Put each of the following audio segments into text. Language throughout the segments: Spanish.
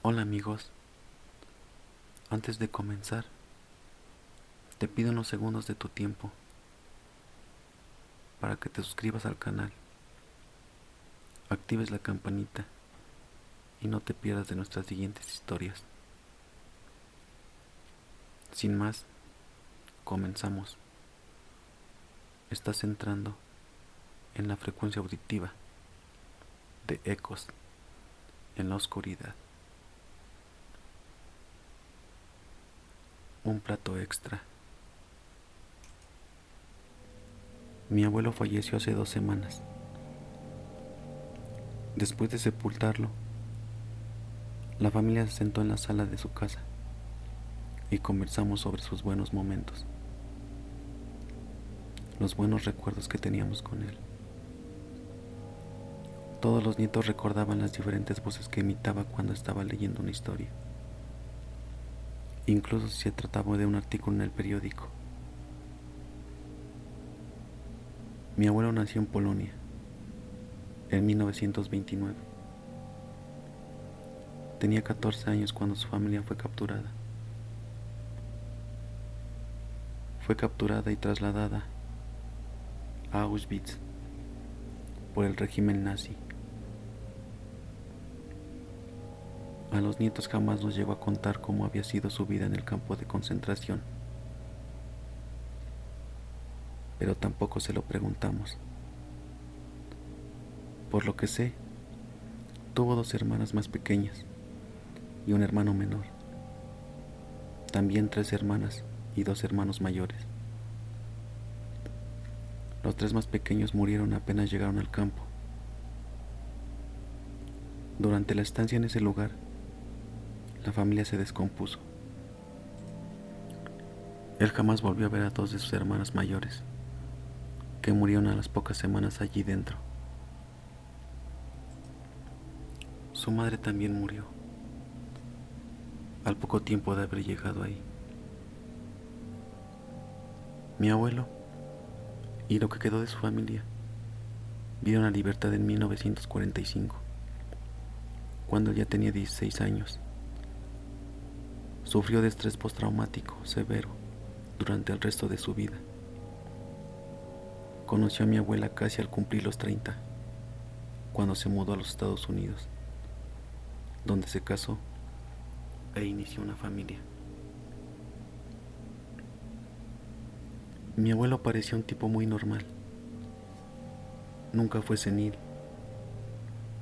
Hola amigos, antes de comenzar, te pido unos segundos de tu tiempo para que te suscribas al canal, actives la campanita y no te pierdas de nuestras siguientes historias. Sin más, comenzamos. Estás entrando en la frecuencia auditiva de ecos en la oscuridad. Un plato extra. Mi abuelo falleció hace 2 semanas. Después de sepultarlo, la familia se sentó en la sala de su casa y conversamos sobre sus buenos momentos, los buenos recuerdos que teníamos con él. Todos los nietos recordaban las diferentes voces que imitaba cuando estaba leyendo una historia, incluso si se trataba de un artículo en el periódico. Mi abuelo nació en Polonia, en 1929. Tenía 14 años cuando su familia fue capturada. Fue capturada y trasladada a Auschwitz por el régimen nazi. A los nietos jamás nos llegó a contar cómo había sido su vida en el campo de concentración, pero tampoco se lo preguntamos. Por lo que sé, tuvo 2 hermanas más pequeñas y un hermano menor. También 3 hermanas y 2 hermanos mayores. Los 3 más pequeños murieron apenas llegaron al campo. Durante la estancia en ese lugar, la familia se descompuso. Él jamás volvió a ver a 2 de sus hermanas mayores, que murieron a las pocas semanas allí dentro. Su madre también murió, al poco tiempo de haber llegado ahí. Mi abuelo y lo que quedó de su familia vieron la libertad en 1945, cuando él ya tenía 16 años. Sufrió de estrés postraumático severo durante el resto de su vida. Conoció a mi abuela casi al cumplir los 30, cuando se mudó a los Estados Unidos, donde se casó e inició una familia. Mi abuelo parecía un tipo muy normal. Nunca fue senil,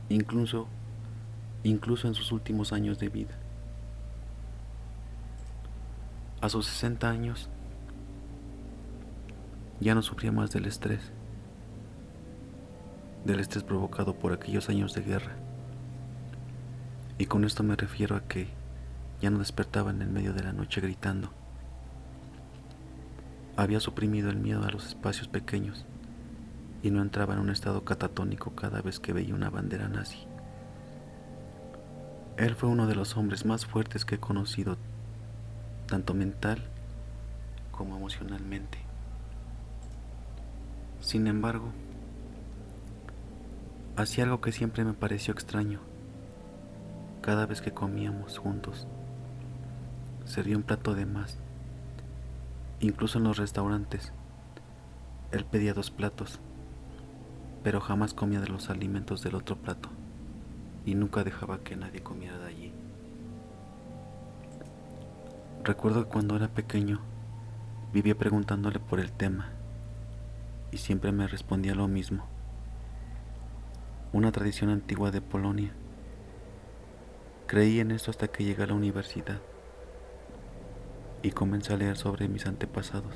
incluso en sus últimos años de vida. A sus 60 años ya no sufría más del estrés provocado por aquellos años de guerra. Y con esto me refiero a que ya no despertaba en el medio de la noche gritando. Había suprimido el miedo a los espacios pequeños y no entraba en un estado catatónico cada vez que veía una bandera nazi. Él fue uno de los hombres más fuertes que he conocido, tanto mental como emocionalmente. Sin embargo, hacía algo que siempre me pareció extraño. Cada vez que comíamos juntos, servía un plato de más. Incluso en los restaurantes, él pedía 2 platos, pero jamás comía de los alimentos del otro plato y nunca dejaba que nadie comiera de allí. Recuerdo que cuando era pequeño vivía preguntándole por el tema y siempre me respondía lo mismo. Una tradición antigua de Polonia. Creí en esto hasta que llegué a la universidad y comencé a leer sobre mis antepasados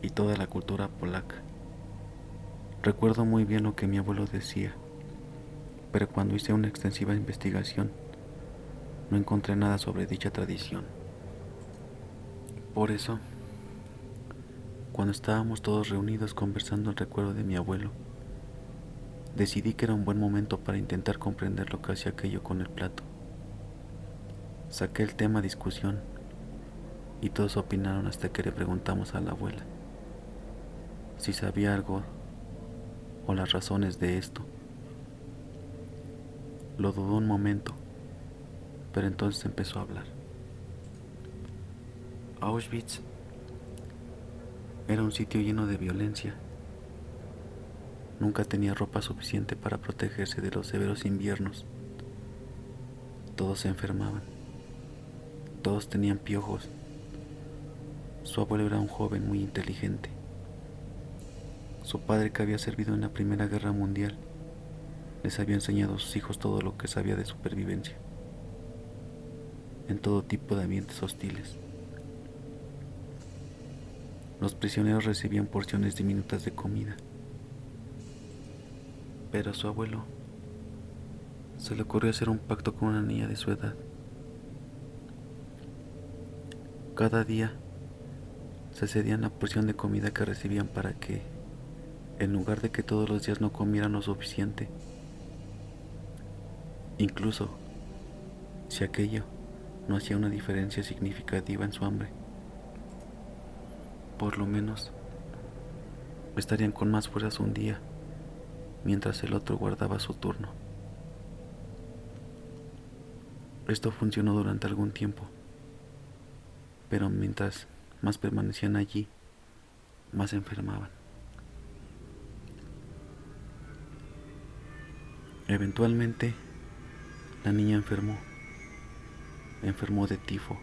y toda la cultura polaca. Recuerdo muy bien lo que mi abuelo decía, pero cuando hice una extensiva investigación no encontré nada sobre dicha tradición. Por eso, cuando estábamos todos reunidos conversando el recuerdo de mi abuelo, decidí que era un buen momento para intentar comprender lo que hacía aquello con el plato. Saqué el tema a discusión y todos opinaron hasta que le preguntamos a la abuela si sabía algo o las razones de esto. Lo dudó un momento, pero entonces empezó a hablar. Auschwitz era un sitio lleno de violencia. Nunca tenía ropa suficiente para protegerse de los severos inviernos. Todos se enfermaban. Todos tenían piojos. Su abuelo era un joven muy inteligente. Su padre, que había servido en la Primera Guerra Mundial, les había enseñado a sus hijos todo lo que sabía de supervivencia en todo tipo de ambientes hostiles. Los prisioneros recibían porciones diminutas de comida, pero a su abuelo se le ocurrió hacer un pacto con una niña de su edad. Cada día se cedían la porción de comida que recibían para que, en lugar de que todos los días no comieran lo suficiente, incluso si aquello no hacía una diferencia significativa en su hambre, por lo menos estarían con más fuerzas un día, mientras el otro guardaba su turno. Esto funcionó durante algún tiempo, pero mientras más permanecían allí, más se enfermaban. Eventualmente, la niña enfermó de tifo,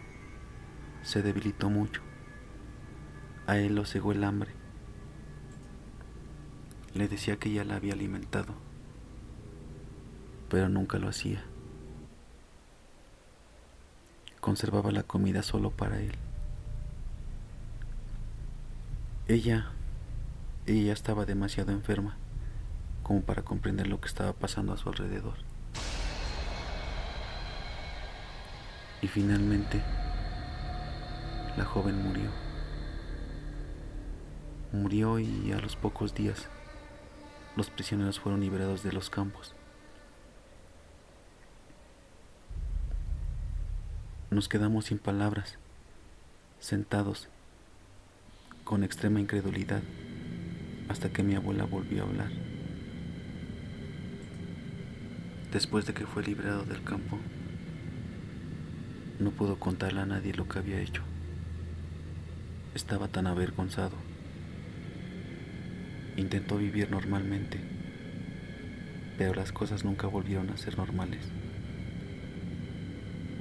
se debilitó mucho. A él lo cegó el hambre. Le decía que ya la había alimentado, pero nunca lo hacía. Conservaba la comida solo para él. Ella ya estaba demasiado enferma como para comprender lo que estaba pasando a su alrededor. Y finalmente, la joven murió. Murió y a los pocos días, los prisioneros fueron liberados de los campos. Nos quedamos sin palabras, sentados, con extrema incredulidad, hasta que mi abuela volvió a hablar. Después de que fue liberado del campo, no pudo contarle a nadie lo que había hecho. Estaba tan avergonzado. Intentó vivir normalmente, pero las cosas nunca volvieron a ser normales.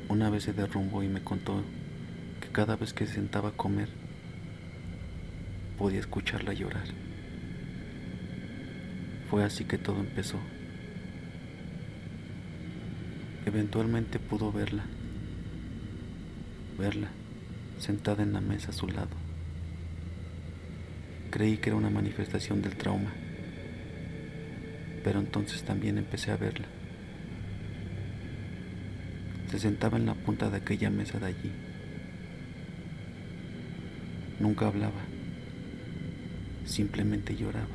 Una vez se derrumbó y me contó que cada vez que se sentaba a comer, podía escucharla llorar. Fue así que todo empezó. Eventualmente pudo verla sentada en la mesa a su lado. Creí que era una manifestación del trauma, pero entonces también empecé a verla. Se sentaba en la punta de aquella mesa de allí. Nunca hablaba, simplemente lloraba.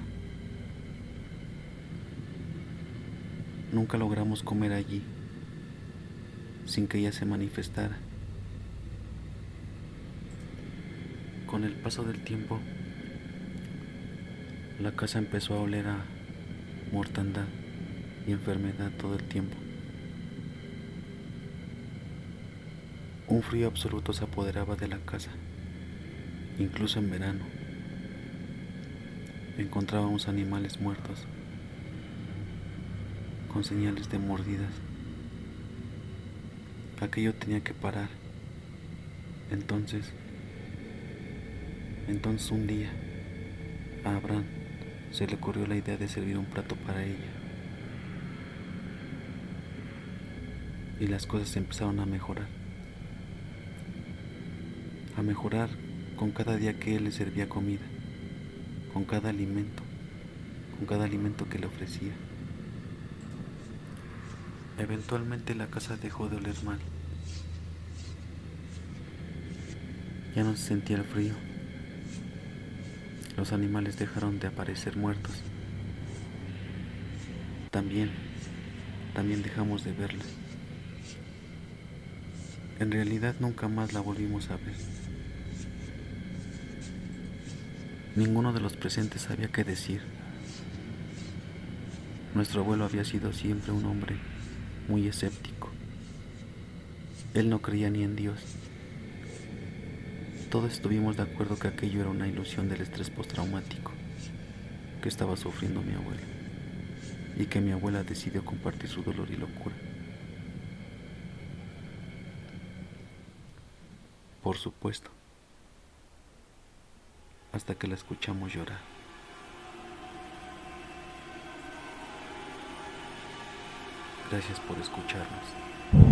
Nunca logramos comer allí sin que ella se manifestara. Con el paso del tiempo, la casa empezó a oler a mortandad y enfermedad todo el tiempo. Un frío absoluto se apoderaba de la casa, incluso en verano. Encontrábamos animales muertos, con señales de mordidas. Aquello tenía que parar. Entonces un día, a Abraham se le ocurrió la idea de servir un plato para ella. Y las cosas empezaron a mejorar. A mejorar con cada día que él le servía comida, con cada alimento que le ofrecía. Eventualmente la casa dejó de oler mal. Ya no se sentía el frío. Los animales dejaron de aparecer muertos. También dejamos de verla. En realidad nunca más la volvimos a ver. Ninguno de los presentes sabía qué decir. Nuestro abuelo había sido siempre un hombre muy escéptico. Él no creía ni en Dios. Todos estuvimos de acuerdo que aquello era una ilusión del estrés postraumático que estaba sufriendo mi abuelo, y que mi abuela decidió compartir su dolor y locura. Por supuesto, hasta que la escuchamos llorar. Gracias por escucharnos.